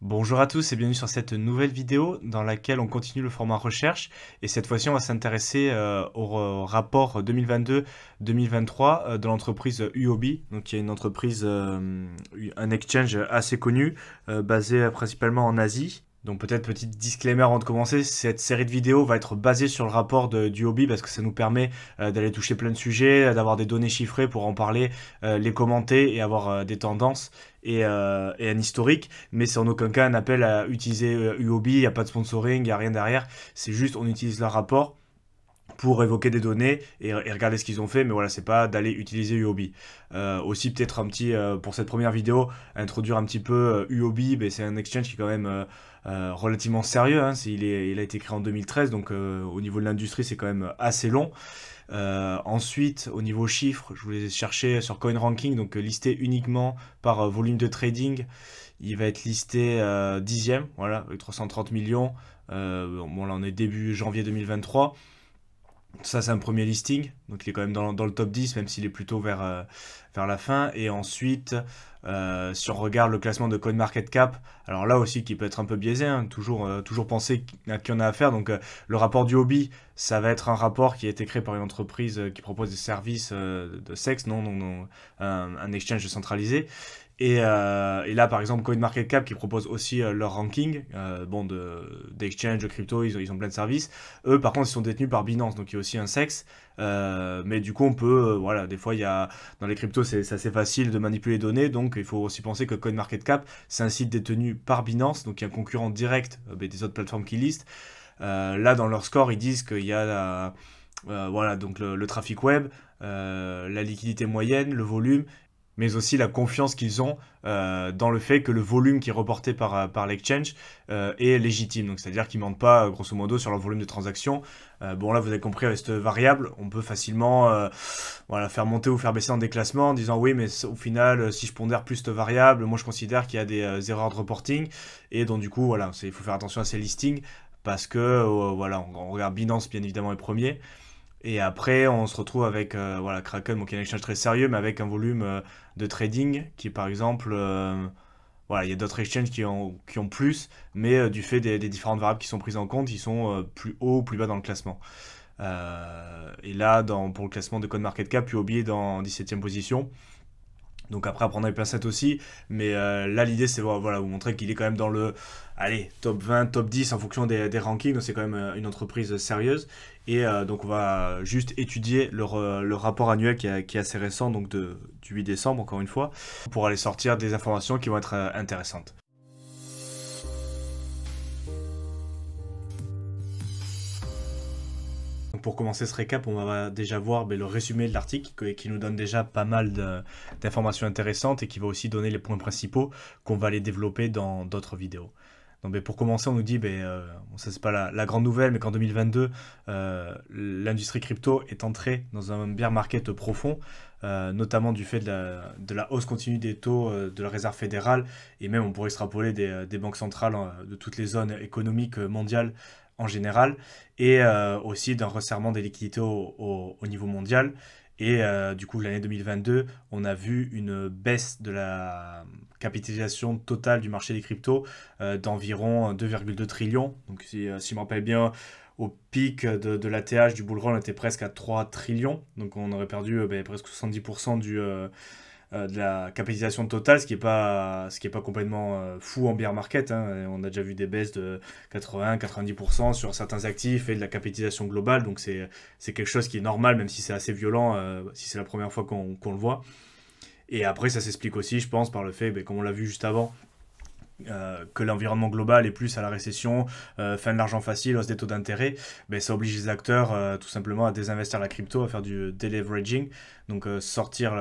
Bonjour à tous et bienvenue sur cette nouvelle vidéo dans laquelle on continue le format recherche et cette fois-ci on va s'intéresser au rapport 2022-2023 de l'entreprise UOB, donc qui est une entreprise, un exchange assez connu basé principalement en Asie. Donc peut-être petit disclaimer avant de commencer, cette série de vidéos va être basée sur le rapport du hobby parce que ça nous permet d'aller toucher plein de sujets, d'avoir des données chiffrées pour en parler, les commenter et avoir des tendances et un historique. Mais c'est en aucun cas un appel à utiliser UOB, il n'y a pas de sponsoring, il n'y a rien derrière, c'est juste on utilise leur rapport pour évoquer des données et regarder ce qu'ils ont fait, mais voilà, c'est pas d'aller utiliser UOB. Aussi peut-être un petit, pour cette première vidéo, introduire un petit peu UOB, ben, c'est un exchange qui est quand même relativement sérieux, hein. Il a été créé en 2013, donc au niveau de l'industrie c'est quand même assez long. Ensuite, au niveau chiffres, je voulais chercher sur CoinRanking, donc listé uniquement par volume de trading. Il va être listé 10e, voilà, avec 330 millions. Bon, là on est début janvier 2023. Ça, c'est un premier listing, donc il est quand même dans le top 10, même s'il est plutôt vers la fin. Et ensuite, si on regarde le classement de CoinMarketCap, alors là aussi qui peut être un peu biaisé, hein, toujours penser à qui on a affaire. Donc le rapport du hobby, ça va être un rapport qui a été créé par une entreprise qui propose des services de sexe, non, un exchange centralisé. Et là, par exemple, CoinMarketCap qui propose aussi leur ranking, bon, d'exchange, de crypto, ils ont plein de services. Eux, par contre, ils sont détenus par Binance, donc il y a aussi un sexe. Mais du coup, on peut, voilà, des fois, dans les cryptos, c'est assez facile de manipuler les données, donc il faut aussi penser que CoinMarketCap, c'est un site détenu par Binance, donc il y a un concurrent direct des autres plateformes qui listent. Là, dans leur score, ils disent qu'il y a voilà, donc le trafic web, la liquidité moyenne, le volume, mais aussi la confiance qu'ils ont dans le fait que le volume qui est reporté par l'exchange est légitime. Donc c'est-à-dire qu'ils ne mentent pas, grosso modo, sur leur volume de transactions. Bon, là, vous avez compris, avec cette variable, on peut facilement voilà, faire monter ou faire baisser en déclassement en disant oui, mais au final, si je pondère plus cette variable, moi je considère qu'il y a des erreurs de reporting. Et donc du coup, voilà, il faut faire attention à ces listings parce que, voilà, on regarde Binance, bien évidemment, est premier. Et après, on se retrouve avec voilà, Kraken, qui est un exchange très sérieux, mais avec un volume de trading qui, par exemple, voilà, il y a d'autres exchanges qui ont plus, mais du fait des différentes variables qui sont prises en compte, ils sont plus haut ou plus bas dans le classement. Et là, pour le classement de CoinMarketCap, UOB est dans 17e position. Donc après, à prendre avec pincettes aussi. Mais là, l'idée, c'est voilà, vous montrer qu'il est quand même dans le top 20, top 10 en fonction des rankings. Donc c'est quand même une entreprise sérieuse. Et donc on va juste étudier le rapport annuel qui est assez récent, donc du 8 décembre, encore une fois, pour aller sortir des informations qui vont être intéressantes. Pour commencer ce récap, on va déjà voir le résumé de l'article qui nous donne déjà pas mal d'informations intéressantes et qui va aussi donner les points principaux qu'on va aller développer dans d'autres vidéos. Donc, pour commencer, on nous dit, bon, ça c'est pas la grande nouvelle, mais qu'en 2022, l'industrie crypto est entrée dans un bear market profond, notamment du fait de la hausse continue des taux de la réserve fédérale, et même on pourrait extrapoler des banques centrales de toutes les zones économiques mondiales en général, et aussi d'un resserrement des liquidités au niveau mondial. Et du coup, l'année 2022, on a vu une baisse de la capitalisation totale du marché des cryptos d'environ 2,2 trillions. Donc, si je me rappelle bien, au pic de l'ATH du bull run, on était presque à 3 trillions. Donc, on aurait perdu presque 70% de la capitalisation totale, ce qui est pas complètement fou en bear market, hein. On a déjà vu des baisses de 80-90% sur certains actifs et de la capitalisation globale, donc c'est quelque chose qui est normal, même si c'est assez violent, si c'est la première fois qu'on le voit. Et après, ça s'explique aussi, je pense, par le fait, comme on l'a vu juste avant, que l'environnement global est plus à la récession, fin de l'argent facile, hausse des taux d'intérêt, ça oblige les acteurs tout simplement à désinvestir la crypto, à faire du deleveraging, donc sortir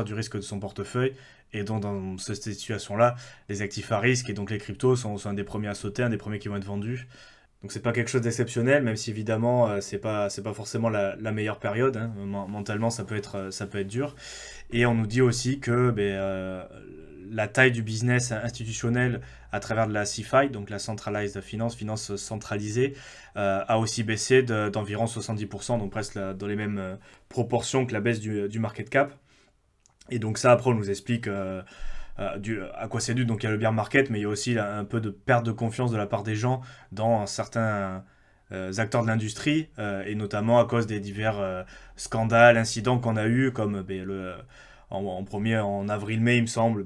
du risque de son portefeuille. Et donc dans cette situation-là, les actifs à risque et donc les cryptos sont un des premiers à sauter, un des premiers qui vont être vendus. Donc c'est pas quelque chose d'exceptionnel, même si évidemment c'est pas forcément la meilleure période, hein. Mentalement ça peut être dur. Et on nous dit aussi que la taille du business institutionnel à travers de la CeFi, donc la Centralized Finance centralisée, a aussi baissé d'environ 70%, donc presque dans les mêmes proportions que la baisse du market cap. Et donc ça, après, on nous explique à quoi c'est dû. Donc il y a le bear market, mais il y a aussi là, un peu de perte de confiance de la part des gens dans certains acteurs de l'industrie, et notamment à cause des divers scandales, incidents qu'on a eu, comme en premier en avril-mai, il me semble,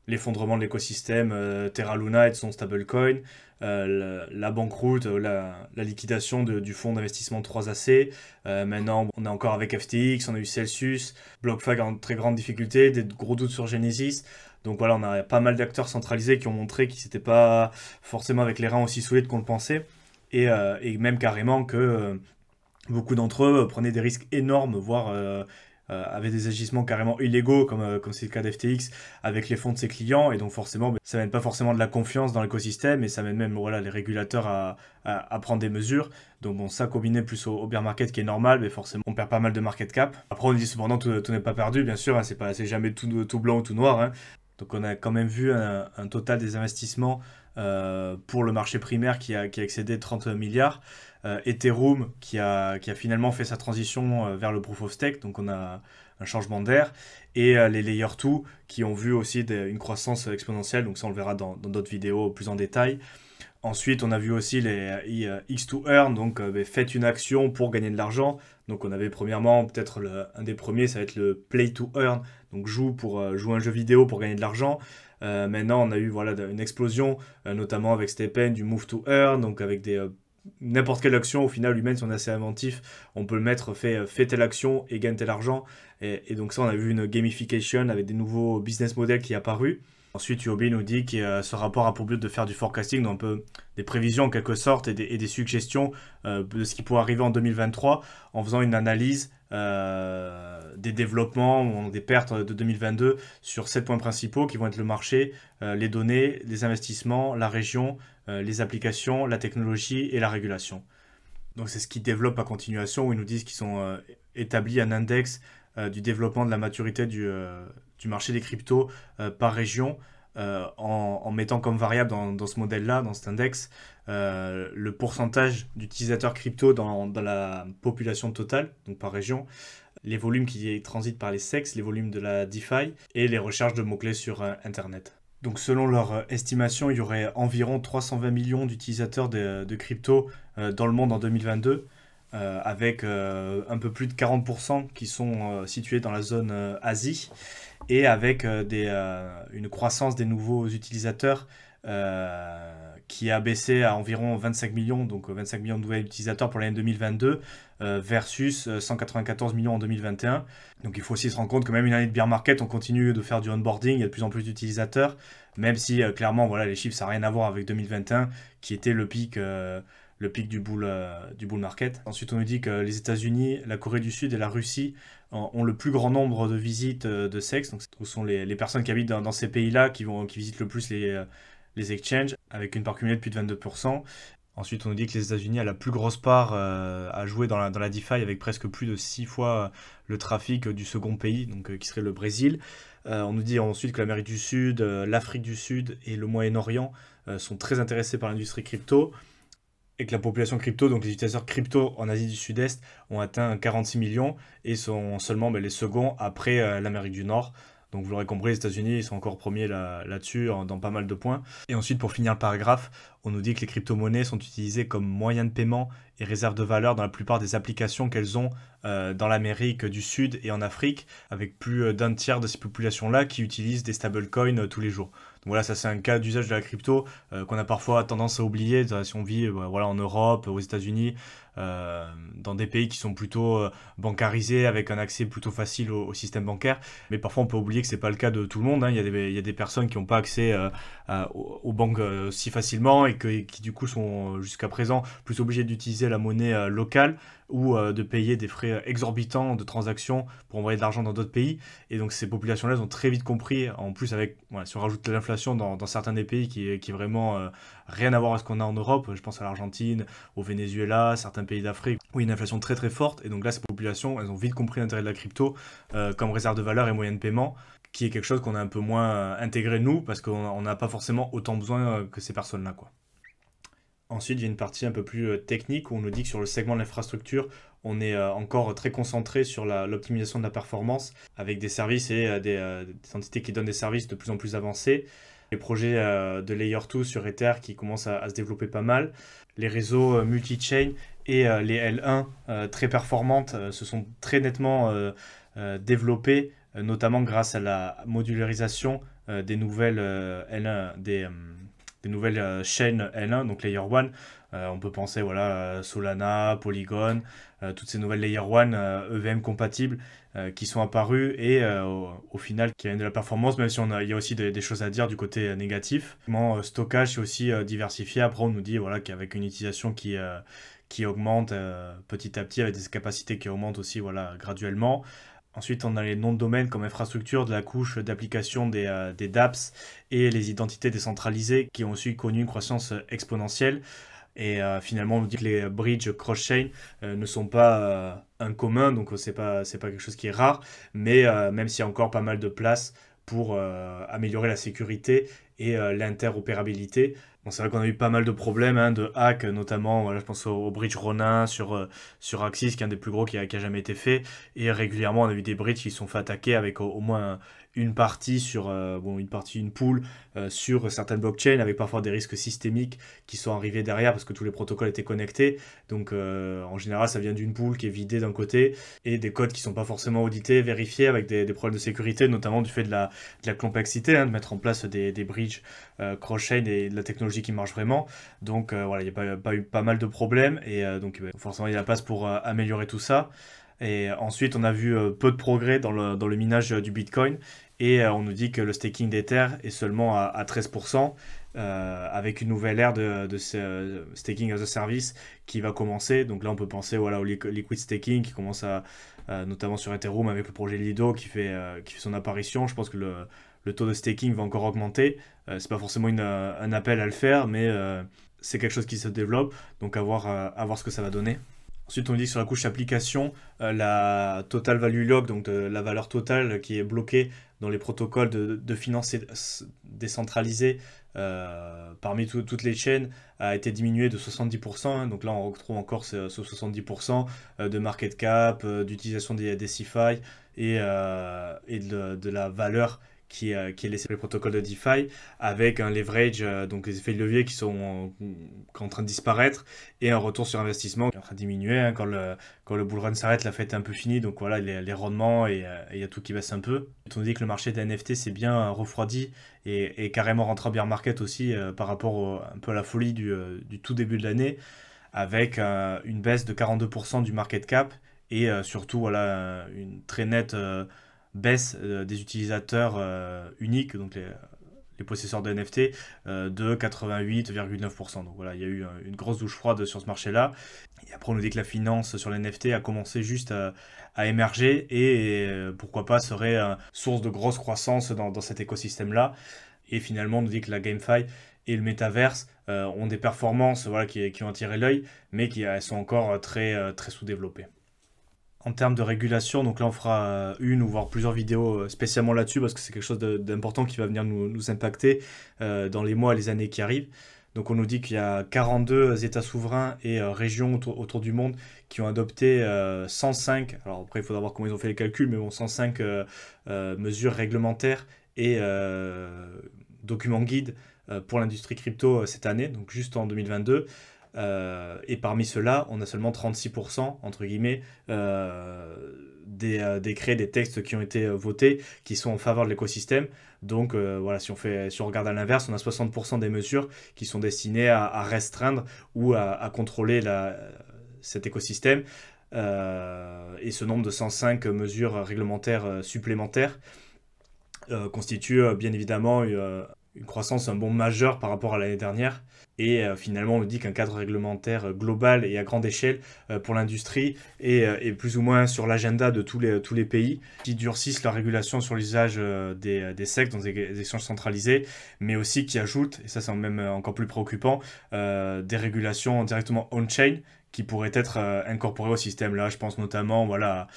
l'effondrement de l'écosystème Terra Luna et de son stablecoin, la banqueroute, la liquidation du fonds d'investissement 3AC. Maintenant, on est encore avec FTX, on a eu Celsius, BlockFi en très grande difficulté, des gros doutes sur Genesis. Donc voilà, on a pas mal d'acteurs centralisés qui ont montré qu'ils n'étaient pas forcément avec les reins aussi solides qu'on le pensait. Et même carrément que beaucoup d'entre eux prenaient des risques énormes, voire avaient des agissements carrément illégaux, comme c'est le cas d'FTX, avec les fonds de ses clients. Et donc forcément, ça mène pas forcément de la confiance dans l'écosystème, et ça mène même voilà, les régulateurs à prendre des mesures. Donc bon, ça combiné plus au bear market qui est normal, mais forcément on perd pas mal de market cap. Après on dit cependant tout n'est pas perdu, bien sûr, hein, c'est jamais tout blanc ou tout noir. Hein. Donc on a quand même vu un total des investissements pour le marché primaire qui a excédé 30 milliards. Ethereum qui a finalement fait sa transition vers le proof of stake, donc on a un changement d'air, et les layer 2 qui ont vu aussi une croissance exponentielle, donc ça on le verra dans d'autres vidéos plus en détail. Ensuite, on a vu aussi les X2Earn, donc faites une action pour gagner de l'argent. Donc on avait premièrement, peut-être un des premiers, ça va être le Play to Earn, donc joue un jeu vidéo pour gagner de l'argent. Maintenant, on a eu voilà, une explosion, notamment avec Stephen, du Move to Earn, donc avec n'importe quelle action, au final, humaine, si on est assez inventif, on peut le mettre, fait telle action et gagne tel argent. Et donc ça, on a vu une gamification avec des nouveaux business models qui sont apparus. Ensuite, UOB nous dit que ce rapport a pour but de faire du forecasting, donc un peu des prévisions en quelque sorte et des suggestions de ce qui pourrait arriver en 2023 en faisant une analyse des développements, des pertes de 2022 sur 7 points principaux qui vont être le marché, les données, les investissements, la région, les applications, la technologie et la régulation. Donc c'est ce qu'ils développent à continuation, où ils nous disent qu'ils ont établi un index du développement de la maturité du marché des cryptos par région, en mettant comme variable dans ce modèle-là, dans cet index, le pourcentage d'utilisateurs crypto dans la population totale, donc par région, les volumes qui transitent par les SEX, les volumes de la DeFi et les recherches de mots-clés sur Internet. Donc selon leur estimation, il y aurait environ 320 millions d'utilisateurs de crypto dans le monde en 2022, avec un peu plus de 40% qui sont situés dans la zone Asie, et avec une croissance des nouveaux utilisateurs qui a baissé à environ 25 millions, donc 25 millions de nouveaux utilisateurs pour l'année 2022 versus 194 millions en 2021. Donc il faut aussi se rendre compte que même une année de bear market, on continue de faire du onboarding, il y a de plus en plus d'utilisateurs, même si clairement voilà, les chiffres ça n'a rien à voir avec 2021 qui était le pic du bull market. Ensuite, on nous dit que les États-Unis, la Corée du Sud et la Russie ont le plus grand nombre de visites de sexe. Donc, ce sont les personnes qui habitent dans ces pays-là qui visitent le plus les exchanges, avec une part cumulée de plus de 22%. Ensuite, on nous dit que les États-Unis a la plus grosse part à jouer dans la DeFi, avec presque plus de 6 fois le trafic du second pays, donc qui serait le Brésil. On nous dit ensuite que l'Amérique du Sud, l'Afrique du Sud et le Moyen-Orient sont très intéressés par l'industrie crypto, et que la population crypto, donc les utilisateurs crypto en Asie du Sud-Est, ont atteint 46 millions et sont seulement les seconds après l'Amérique du Nord. Donc vous l'aurez compris, les États-Unis ils sont encore premiers là-dessus dans pas mal de points. Et ensuite, pour finir le paragraphe, on nous dit que les crypto-monnaies sont utilisées comme moyen de paiement et réserve de valeur dans la plupart des applications qu'elles ont dans l'Amérique du Sud et en Afrique, avec plus d'un tiers de ces populations-là qui utilisent des stablecoins tous les jours. Donc voilà, ça c'est un cas d'usage de la crypto qu'on a parfois tendance à oublier si on vit voilà, en Europe, aux États-Unis, dans des pays qui sont plutôt bancarisés, avec un accès plutôt facile au système bancaire. Mais parfois on peut oublier que c'est pas le cas de tout le monde. Hein. Il y a des personnes qui n'ont pas accès aux banques si facilement, et qui du coup sont jusqu'à présent plus obligés d'utiliser la monnaie locale, ou de payer des frais exorbitants de transactions pour envoyer de l'argent dans d'autres pays. Et donc ces populations-là ont très vite compris, en plus si on rajoute l'inflation dans certains des pays qui est vraiment rien à voir avec ce qu'on a en Europe, je pense à l'Argentine, au Venezuela, certains pays d'Afrique, où il y a une inflation très très forte. Et donc là, ces populations, elles ont vite compris l'intérêt de la crypto comme réserve de valeur et moyen de paiement, qui est quelque chose qu'on a un peu moins intégré nous, parce qu'on n'a pas forcément autant besoin que ces personnes-là, quoi. Ensuite, il y a une partie un peu plus technique où on nous dit que sur le segment de l'infrastructure, on est encore très concentré sur l'optimisation de la performance avec des services et des entités qui donnent des services de plus en plus avancés. Les projets de Layer 2 sur Ether qui commencent à se développer pas mal. Les réseaux multi-chain et les L1 très performantes se sont très nettement développés, notamment grâce à la modularisation des nouvelles L1, des nouvelles chaînes L1, donc Layer 1. On peut penser voilà, Solana, Polygon, toutes ces nouvelles Layer 1 EVM compatibles qui sont apparues et au final qui amènent de la performance, même si il y a aussi des choses à dire du côté négatif. Stockage c'est aussi diversifié. Après on nous dit voilà, qu'avec une utilisation qui augmente petit à petit, avec des capacités qui augmentent aussi voilà, graduellement. Ensuite, on a les noms de domaine comme infrastructure de la couche d'application des dApps et les identités décentralisées qui ont aussi connu une croissance exponentielle. Et finalement, on nous dit que les bridges cross-chain ne sont pas un commun, donc c'est pas quelque chose qui est rare, mais même s'il y a encore pas mal de place pour améliorer la sécurité et l'interopérabilité. Bon, c'est vrai qu'on a eu pas mal de problèmes hein, de hacks, notamment, voilà, je pense au bridge Ronin sur Axis, qui est un des plus gros qui a jamais été fait. Et régulièrement, on a eu des bridges qui se sont fait attaquer avec au moins une partie sur une pool sur certaines blockchains, avec parfois des risques systémiques qui sont arrivés derrière parce que tous les protocoles étaient connectés. Donc en général, ça vient d'une pool qui est vidée d'un côté et des codes qui sont pas forcément audités, vérifiés, avec des problèmes de sécurité, notamment du fait de la complexité hein, de mettre en place des bridges cross-chain et de la technologie qui marche vraiment. Donc voilà, il y a pas eu pas mal de problèmes et donc forcément il y a la place pour améliorer tout ça. Et ensuite, on a vu peu de progrès dans le minage du Bitcoin. Et on nous dit que le staking d'Ether est seulement à 13%, avec une nouvelle ère de staking as a service qui va commencer. Donc là, on peut penser voilà, au liquid staking qui commence notamment sur Ethereum avec le projet Lido qui fait son apparition. Je pense que le taux de staking va encore augmenter. C'est pas forcément un appel à le faire, mais c'est quelque chose qui se développe. Donc à voir ce que ça va donner. Ensuite, on dit que sur la couche application, la total value log, donc la valeur totale qui est bloquée dans les protocoles de finance décentralisée parmi toutes les chaînes, a été diminuée de 70%. Hein. Donc là, on retrouve encore ce 70% de market cap, d'utilisation des CeFi et de la valeur qui est laissé par les protocoles de DeFi, avec un leverage, donc les effets de levier qui sont en train de disparaître, et un retour sur investissement qui est en train de diminuer. Hein, quand le bull run s'arrête, la fête est un peu finie, donc voilà, les rendements, et il y a tout qui baisse un peu. On dit que le marché des NFT s'est bien refroidi, et carrément rentré en bear market aussi, par rapport un peu à la folie du tout début de l'année, avec une baisse de 42% du market cap, et surtout voilà, une très nette baisse des utilisateurs uniques, donc les possesseurs de NFT, de 88,9%. Donc voilà, il y a eu une grosse douche froide sur ce marché-là. Et après, on nous dit que la finance sur les NFT a commencé juste à émerger et pourquoi pas serait source de grosse croissance dans cet écosystème-là. Et finalement, on nous dit que la GameFi et le métaverse ont des performances voilà, qui ont attiré l'œil, mais elles sont encore très sous-développées. En termes de régulation, donc là on fera une ou voire plusieurs vidéos spécialement là-dessus parce que c'est quelque chose d'important qui va venir nous impacter dans les mois et les années qui arrivent. Donc on nous dit qu'il y a 42 États souverains et régions autour du monde qui ont adopté 105, alors après il faudra voir comment ils ont fait les calculs, mais bon 105 mesures réglementaires et documents guides pour l'industrie crypto cette année, donc juste en 2022. Et parmi ceux-là, on a seulement 36%, entre guillemets, des décrets, des textes qui ont été votés, qui sont en faveur de l'écosystème. Donc voilà, si on regarde à l'inverse, on a 60% des mesures qui sont destinées à restreindre ou à contrôler cet écosystème. Et ce nombre de 105 mesures réglementaires supplémentaires constitue bien évidemment une croissance, un bond majeur par rapport à l'année dernière. Et finalement, on nous dit qu'un cadre réglementaire global et à grande échelle pour l'industrie est plus ou moins sur l'agenda de tous les pays qui durcissent la régulation sur l'usage des SEC dans des échanges centralisés, mais aussi qui ajoutent, et ça c'est même encore plus préoccupant, des régulations directement on-chain qui pourraient être incorporés au système. Là, je pense notamment voilà,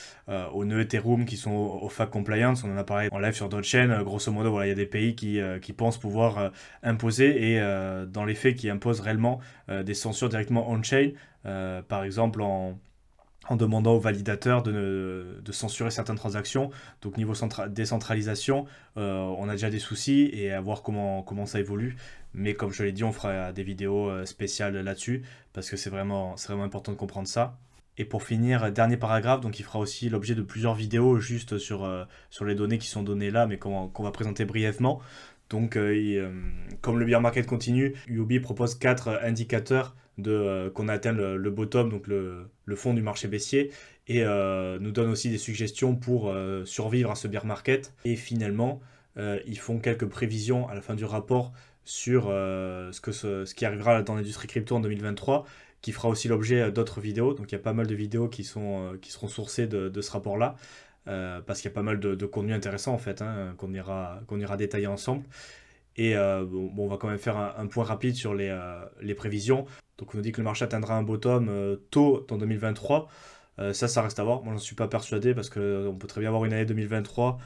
aux nœuds Ethereum qui sont au FAC Compliance. On en a parlé en live sur d'autres chaînes. Grosso modo, voilà, il y a des pays qui pensent pouvoir imposer et dans les faits qui imposent réellement des censures directement on-chain. Par exemple, en demandant aux validateurs de censurer certaines transactions. Donc niveau décentralisation, on a déjà des soucis et à voir comment ça évolue. Mais comme je l'ai dit, on fera des vidéos spéciales là-dessus parce que c'est vraiment important de comprendre ça. Et pour finir, dernier paragraphe, donc il fera aussi l'objet de plusieurs vidéos juste sur les données qui sont données là, mais qu'on va présenter brièvement. Donc, comme le bear market continue, UOB propose 4 indicateurs qu'on a atteint le bottom, donc le fond du marché baissier, et nous donne aussi des suggestions pour survivre à ce bear market. Et finalement, ils font quelques prévisions à la fin du rapport sur ce qui arrivera dans l'industrie crypto en 2023, qui fera aussi l'objet d'autres vidéos. Donc il y a pas mal de vidéos qui seront sourcées de ce rapport-là. Parce qu'il y a pas mal de contenu intéressant en fait, hein, qu'on ira détailler ensemble. Et bon, on va quand même faire un point rapide sur les prévisions. Donc on nous dit que le marché atteindra un bottom tôt dans 2023. Ça reste à voir. Moi, j'en suis pas persuadé parce qu'on peut très bien avoir une année 2023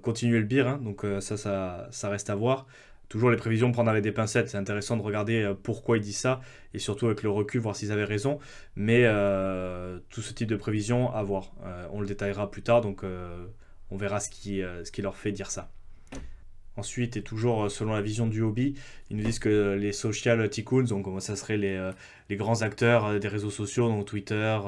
continuer le bear. Hein, donc ça reste à voir. Toujours les prévisions, prendre avec des pincettes. C'est intéressant de regarder pourquoi ils disent ça et surtout avec le recul, voir s'ils avaient raison. Mais tout ce type de prévisions, à voir. On le détaillera plus tard, donc on verra ce qui leur fait dire ça. Ensuite, et toujours selon la vision du hobby, ils nous disent que les social tycoons, donc ça serait les grands acteurs des réseaux sociaux, donc Twitter,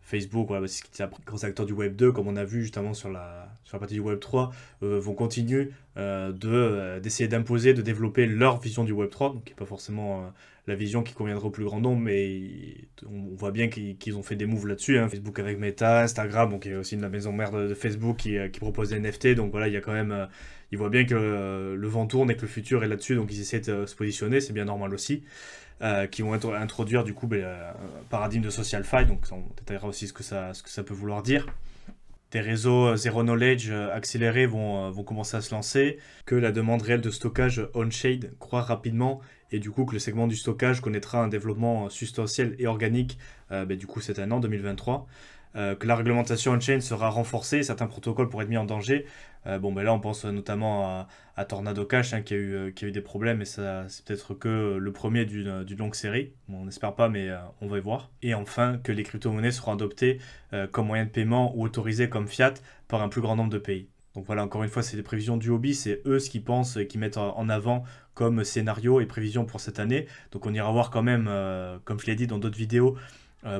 Facebook, voilà, c'est les grands acteurs du Web 2, comme on a vu justement sur la partie du Web 3, vont continuer d'essayer d'imposer, de développer leur vision du Web 3, donc qui n'est pas forcément la vision qui conviendra au plus grand nombre, mais on voit bien qu'ils ont fait des moves là-dessus, hein. Facebook avec Meta, Instagram, donc il y a aussi la maison mère de Facebook qui propose des NFT, donc voilà, il y a quand même, ils voient bien que le vent tourne et que le futur est là-dessus, donc ils essaient de se positionner, c'est bien normal aussi. Qui vont introduire du coup un paradigme de social fi, donc on détaillera aussi ce que ça peut vouloir dire. Des réseaux zero knowledge accélérés vont commencer à se lancer, que la demande réelle de stockage on-chain croît rapidement et du coup que le segment du stockage connaîtra un développement substantiel et organique du coup cette année en 2023. Que la réglementation on-chain sera renforcée, certains protocoles pourraient être mis en danger. Là on pense notamment à Tornado Cash qui a eu des problèmes et ça c'est peut-être que le premier d'une longue série. Bon, on n'espère pas mais on va y voir. Et enfin que les crypto-monnaies seront adoptées comme moyen de paiement ou autorisées comme fiat par un plus grand nombre de pays. Donc voilà, encore une fois, c'est des prévisions du hobby, c'est eux ce qu'ils pensent et qu'ils mettent en avant comme scénario et prévision pour cette année. Donc on ira voir quand même, comme je l'ai dit dans d'autres vidéos,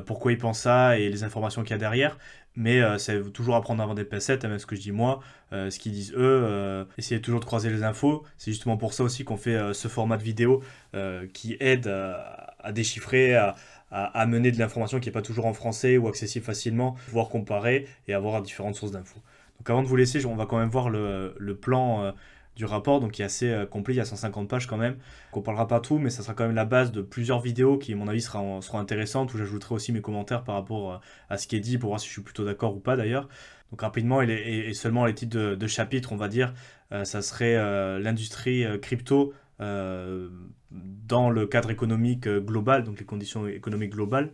pourquoi ils pensent ça et les informations qu'il y a derrière. Mais c'est toujours à prendre avant des pincettes, hein, même ce que je dis moi, ce qu'ils disent eux, essayez toujours de croiser les infos. C'est justement pour ça aussi qu'on fait ce format de vidéo qui aide à déchiffrer, à mener de l'information qui n'est pas toujours en français ou accessible facilement, pouvoir comparer et avoir différentes sources d'infos. Donc avant de vous laisser, on va quand même voir le plan du rapport, donc qui est assez complet, il y a 150 pages quand même. Donc on parlera pas tout, mais ça sera quand même la base de plusieurs vidéos qui, à mon avis, seront intéressantes, où j'ajouterai aussi mes commentaires par rapport à ce qui est dit, pour voir si je suis plutôt d'accord ou pas d'ailleurs. Donc rapidement, et seulement les titres de chapitres, on va dire, ça serait l'industrie crypto dans le cadre économique global, donc les conditions économiques globales.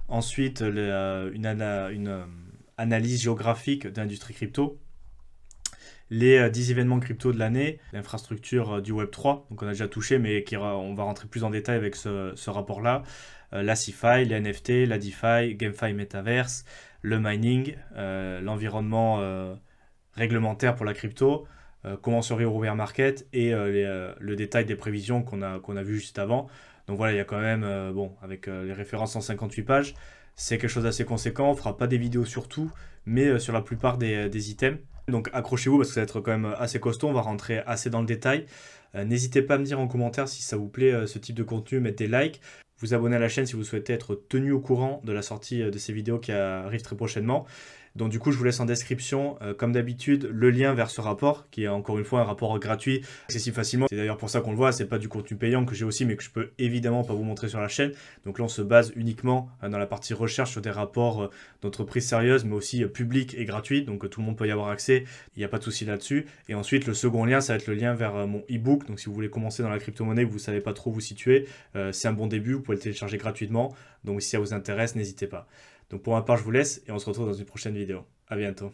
Ensuite, une analyse géographique de l'industrie crypto. Les 10 événements crypto de l'année, l'infrastructure du Web3, donc on a déjà touché, mais on va rentrer plus en détail avec ce rapport-là. La CeFi, les NFT, la DeFi, GameFi Metaverse, le mining, l'environnement réglementaire pour la crypto, comment survivre au bear market et le détail des prévisions qu'on a vu juste avant. Donc voilà, il y a quand même, avec les références en 58 pages, c'est quelque chose d'assez conséquent. On ne fera pas des vidéos sur tout, mais sur la plupart des items. Donc accrochez-vous parce que ça va être quand même assez costaud, on va rentrer assez dans le détail. N'hésitez pas à me dire en commentaire si ça vous plaît ce type de contenu, mettez like. Vous abonnez à la chaîne si vous souhaitez être tenu au courant de la sortie de ces vidéos qui arrivent très prochainement. Donc du coup, je vous laisse en description, comme d'habitude, le lien vers ce rapport, qui est encore une fois un rapport gratuit, accessible facilement. C'est d'ailleurs pour ça qu'on le voit, c'est pas du contenu payant que j'ai aussi, mais que je peux évidemment pas vous montrer sur la chaîne. Donc là, on se base uniquement dans la partie recherche sur des rapports d'entreprises sérieuses, mais aussi publics et gratuits, donc tout le monde peut y avoir accès, il n'y a pas de souci là-dessus. Et ensuite, le second lien, ça va être le lien vers mon e-book. Donc si vous voulez commencer dans la crypto-monnaie, que vous ne savez pas trop vous situer, c'est un bon début, vous pouvez le télécharger gratuitement. Donc si ça vous intéresse, n'hésitez pas. Donc pour ma part, je vous laisse et on se retrouve dans une prochaine vidéo. À bientôt.